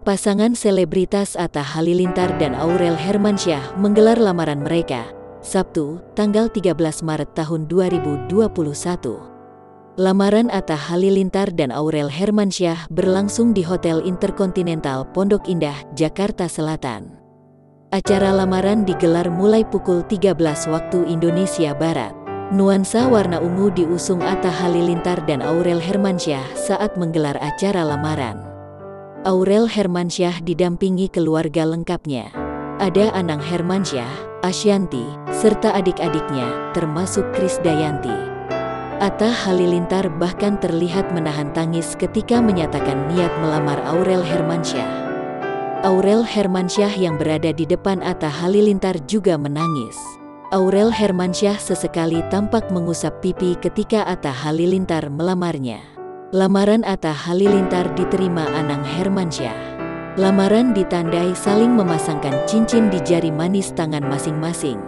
Pasangan selebritas Atta Halilintar dan Aurel Hermansyah menggelar lamaran mereka, Sabtu, tanggal 13 Maret tahun 2021. Lamaran Atta Halilintar dan Aurel Hermansyah berlangsung di Hotel Intercontinental Pondok Indah, Jakarta Selatan. Acara lamaran digelar mulai pukul 13 waktu Indonesia Barat. Nuansa warna ungu diusung Atta Halilintar dan Aurel Hermansyah saat menggelar acara lamaran. Aurel Hermansyah didampingi keluarga lengkapnya. Ada Anang Hermansyah, Ashanty, serta adik-adiknya, termasuk Krisdayanti. Atta Halilintar bahkan terlihat menahan tangis ketika menyatakan niat melamar Aurel Hermansyah. Aurel Hermansyah yang berada di depan Atta Halilintar juga menangis. Aurel Hermansyah sesekali tampak mengusap pipi ketika Atta Halilintar melamarnya. Lamaran Atta Halilintar diterima Anang Hermansyah. Lamaran ditandai saling memasangkan cincin di jari manis tangan masing-masing.